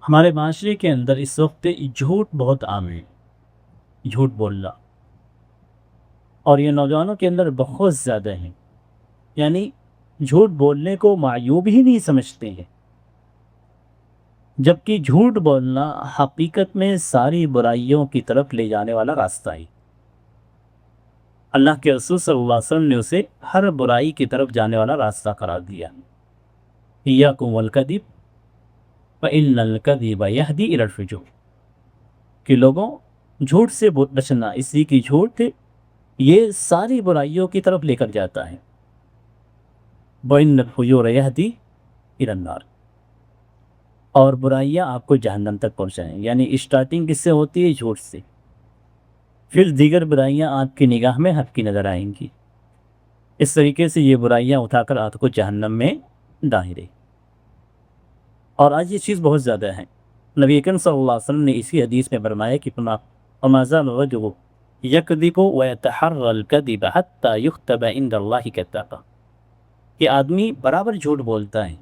ہمارے معاشرے کے اندر اس وقت جھوٹ بہت عام ہے، جھوٹ بولنا، اور یہ نوجوانوں کے اندر بہت زیادہ ہے۔ یعنی جھوٹ بولنے کو معیوب ہی نہیں سمجھتے ہیں، جبکہ جھوٹ بولنا حقیقت میں ساری برائیوں کی طرف لے جانے والا راستہ ہے۔ اللہ کے رسول صلی اللہ علیہ وسلم نے اسے ہر برائی کی طرف جانے والا راستہ قرار دیا۔ ایاکم والکذب فإن الکذب یہدی الی الفجور، کہ لوگوں جھوٹ سے بچنا، اس لیے کہ جھوٹ یہ ساری برائیوں کی طرف لے کر جاتا ہے۔ وَإِنَّ الْفُجُورَ يَهْدِي إِلَى النَّارِ، اور برائیاں آپ کو جہنم تک پہنچائیں۔ یعنی اسٹارٹنگ کس سے ہوتی ہے؟ جھوٹ سے، پھر دیگر برائیاں آپ کی نگاہ میں حق کی نظر آئیں گی۔ اس طریقے سے یہ برائیاں اٹھا کر آپ کو جہنم میں ڈالیں۔ اور آج یہ چیز بہت زیادہ ہے۔ نبی اکرم صلی اللہ علیہ وسلم نے اسی حدیث میں فرمایا کہ وَمَا زَالَ الرَّجُلُ يَكْذِبُ وَيَتَحَرَّى الْكَذِبَ حَتَّى يُكْتَبَ عِندَ اللَّهِ كَذَّابًا، کہ آدمی برابر جھوٹ بولتا ہے،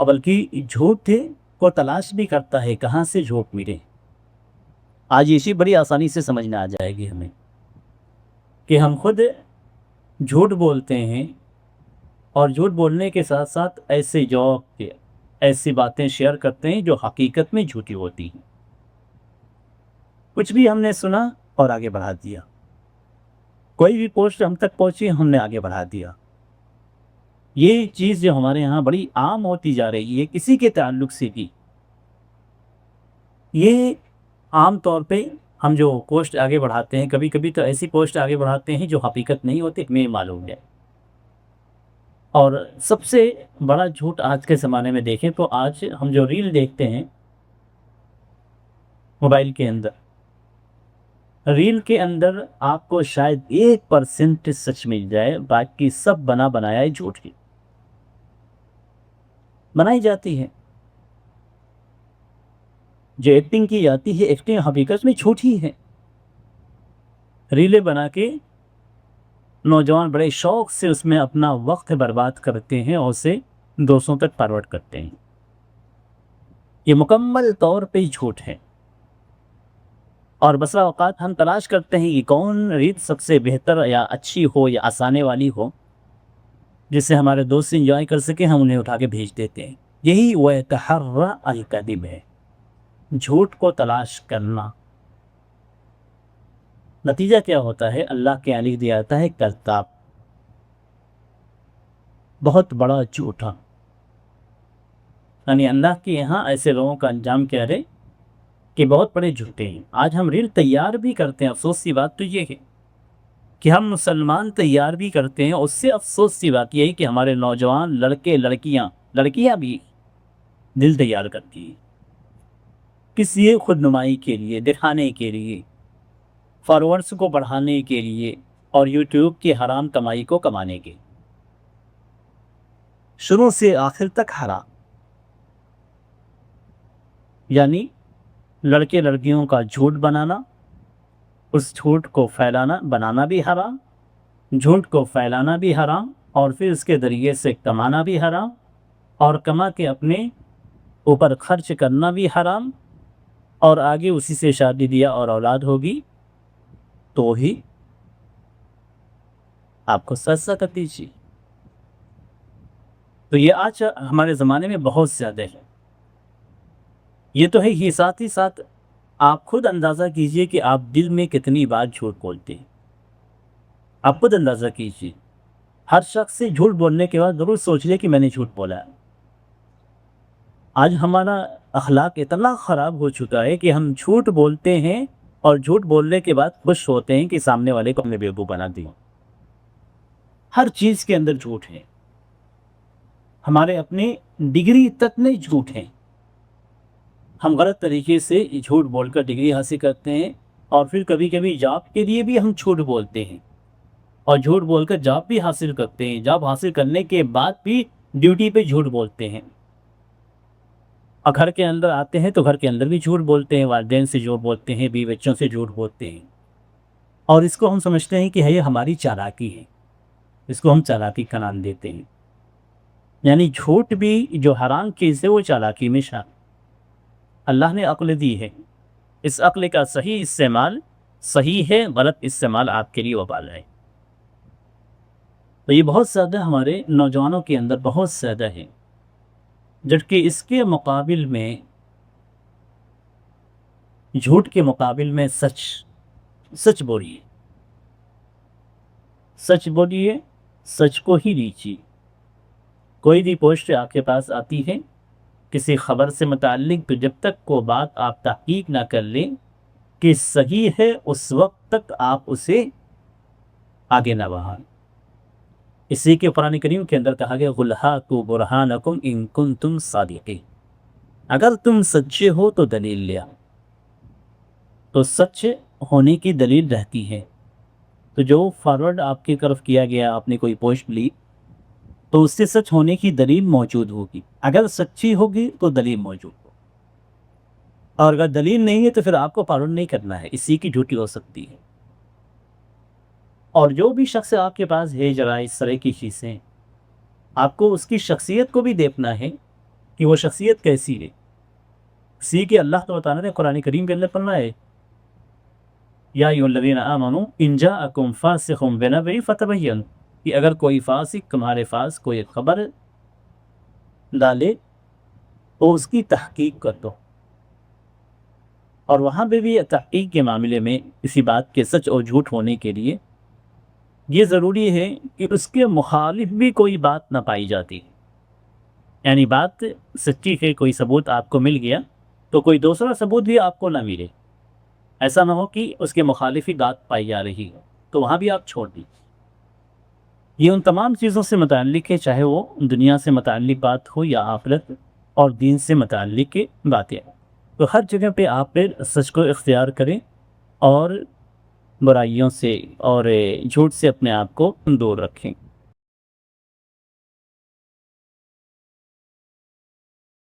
اور بلکہ جھوٹ کو تلاش بھی کرتا ہے کہاں سے جھوٹ ملے۔ آج اسی بڑی آسانی سے سمجھنا آ جائے گی ہمیں کہ ہم خود جھوٹ بولتے ہیں، اور جھوٹ بولنے کے ساتھ ساتھ ایسے جوک ایسی باتیں شیئر کرتے ہیں جو حقیقت میں جھوٹی ہوتی ہیں۔ کچھ بھی ہم نے سنا اور آگے بڑھا دیا، کوئی بھی پوسٹ ہم تک پہنچی ہم نے آگے بڑھا دیا۔ یہ چیز جو ہمارے ہاں بڑی عام ہوتی جا رہی ہے کسی کے تعلق سے بھی، یہ عام طور پہ ہم جو پوسٹ آگے بڑھاتے ہیں، کبھی کبھی تو ایسی پوسٹ آگے بڑھاتے ہیں جو حقیقت نہیں ہوتی، ہمیں معلوم ہے۔ اور سب سے بڑا جھوٹ آج کے زمانے میں دیکھیں تو آج ہم جو ریل دیکھتے ہیں موبائل کے اندر، ریل کے اندر آپ کو شاید 1% سچ مل جائے، باقی سب بنا بنایا ہے جھوٹ کی بنائی جاتی ہے۔ جو ایکٹنگ کی جاتی ہے، ایکٹنگ حقیقت میں جھوٹ ہی ہے۔ ریلیں بنا کے نوجوان بڑے شوق سے اس میں اپنا وقت برباد کرتے ہیں اور اسے دوستوں تک فارورڈ کرتے ہیں۔ یہ مکمل طور پہ جھوٹ ہے، اور بسا اوقات ہم تلاش کرتے ہیں کہ کون ریت سب سے بہتر یا اچھی ہو یا آسانے والی ہو، جس سے ہمارے دوست انجوائے کر سکیں، ہم انہیں اٹھا کے بھیج دیتے ہیں۔ یہی وَيَتَحَرَّى الْكَذِبَ ہے، جھوٹ کو تلاش کرنا۔ نتیجہ کیا ہوتا ہے؟ اللہ کے علی دیا جاتا ہے کذاب، بہت بڑا جھوٹا۔ یعنی اللہ کے یہاں ایسے لوگوں کا انجام کیا ہے کہ بہت بڑے جھوٹے ہیں۔ آج ہم ریل تیار بھی کرتے ہیں، افسوس کی بات تو یہ ہے کہ ہم مسلمان تیار بھی کرتے ہیں، اس سے افسوس کی بات یہ ہے کہ ہمارے نوجوان لڑکے لڑکیاں بھی دل تیار کرتی ہیں، کس لیے؟ خود نمائی کے لیے، دکھانے کے لیے، فالوورز کو بڑھانے کے لیے، اور یوٹیوب کی حرام کمائی کو کمانے کے، شروع سے آخر تک حرام۔ یعنی لڑکے لڑکیوں کا جھوٹ بنانا، اس جھوٹ کو پھیلانا، بنانا بھی حرام، جھوٹ کو پھیلانا بھی حرام، اور پھر اس کے ذریعے سے کمانا بھی حرام، اور کما کے اپنے اوپر خرچ کرنا بھی حرام، اور آگے اسی سے شادی دیا اور اولاد ہوگی تو ہی آپ کو سزا کر دیجیے۔ تو یہ آج ہمارے زمانے میں بہت زیادہ ہے۔ یہ تو ہے ہی، ساتھ ہی ساتھ آپ خود اندازہ کیجئے کہ آپ دل میں کتنی بار جھوٹ بولتے ہیں۔ آپ خود اندازہ کیجئے، ہر شخص سے جھوٹ بولنے کے بعد ضرور سوچ لے کہ میں نے جھوٹ بولا ہے۔ آج ہمارا اخلاق اتنا خراب ہو چکا ہے کہ ہم جھوٹ بولتے ہیں، اور جھوٹ بولنے کے بعد خوش ہوتے ہیں کہ سامنے والے کو ہم نے بیوقوف بنا دیا۔ ہر چیز کے اندر جھوٹ ہے، ہمارے اپنے ڈگری تک میں جھوٹ ہے۔ ہم غلط طریقے سے جھوٹ بول کر ڈگری حاصل کرتے ہیں، اور پھر کبھی کبھی جاب کے لیے بھی ہم جھوٹ بولتے ہیں، اور جھوٹ بول کر جاب بھی حاصل کرتے ہیں۔ جاب حاصل کرنے کے بعد بھی ڈیوٹی پہ جھوٹ بولتے ہیں، اور گھر کے اندر آتے ہیں تو گھر کے اندر بھی جھوٹ بولتے ہیں، والدین سے جھوٹ بولتے ہیں، بیوی بچوں سے جھوٹ بولتے ہیں، اور اس کو ہم سمجھتے ہیں کہ یہ ہماری چالاکی ہے، اس کو ہم چالاکی کا نام دیتے ہیں۔ یعنی جھوٹ بھی جو حرام چیز ہے وہ چالاکی میں شامل۔ اللہ نے عقل دی ہے، اس عقل کا صحیح استعمال صحیح ہے، غلط استعمال آپ کے لیے وبال ہے۔ تو یہ بہت زیادہ ہمارے نوجوانوں کے اندر بہت زیادہ ہے، جبکہ اس کے مقابل میں جھوٹ کے مقابل میں سچ بولیے، سچ بولیے، سچ کو ہی لیجیے۔ کوئی بھی پوسٹ آپ کے پاس آتی ہے کسی خبر سے متعلق، تو جب تک کو بات آپ تحقیق نہ کر لیں کہ صحیح ہے، اس وقت تک آپ اسے آگے نہ بڑھائیں۔ اسی کے قرآن کریم کے اندر کہا گیا قُلْ هَاتُوا بُرْهَانَكُمْ إِن كُنتُمْ صَادِقِينَ، اگر تم سچے ہو تو دلیل لیا۔ تو سچ ہونے کی دلیل رہتی ہے، تو جو فارورڈ آپ کی طرف کیا گیا، آپ نے کوئی پوسٹ لی تو اس سے سچ ہونے کی دلیل موجود ہوگی، اگر سچی ہوگی تو دلیل موجود ہوگی، اور اگر دلیل نہیں ہے تو پھر آپ کو فارورڈ نہیں کرنا ہے، اسی کی جھوٹی ہو سکتی ہے۔ اور جو بھی شخص آپ کے پاس ہے جرائے اس طرح کی چیزیں، آپ کو اس کی شخصیت کو بھی دیکھنا ہے کہ وہ شخصیت کیسی ہے۔ اسی کے اللہ تعالیٰ نے قرآن کریم کے اندر فرمایا ہے یا ایھا الذین آمنوا ان جاءکم فاسق بنبأ فتبینوا، کہ اگر کوئی فاسق تمہارے پاس کوئی خبر ڈالے تو اس کی تحقیق کر دو۔ اور وہاں پہ بھی تحقیق کے معاملے میں کسی بات کے سچ اور جھوٹ ہونے کے لیے یہ ضروری ہے کہ اس کے مخالف بھی کوئی بات نہ پائی جاتی، یعنی بات سچی ہے، کوئی ثبوت آپ کو مل گیا تو کوئی دوسرا ثبوت بھی آپ کو نہ ملے، ایسا نہ ہو کہ اس کے مخالف ہی بات پائی جا رہی ہو تو وہاں بھی آپ چھوڑ دیجیے۔ یہ ان تمام چیزوں سے متعلق ہے، چاہے وہ دنیا سے متعلق بات ہو یا آخرت اور دین سے متعلق باتیں، تو ہر جگہ پہ آپ پھر سچ کو اختیار کریں اور برائیوں سے اور جھوٹ سے اپنے آپ کو دور رکھیں۔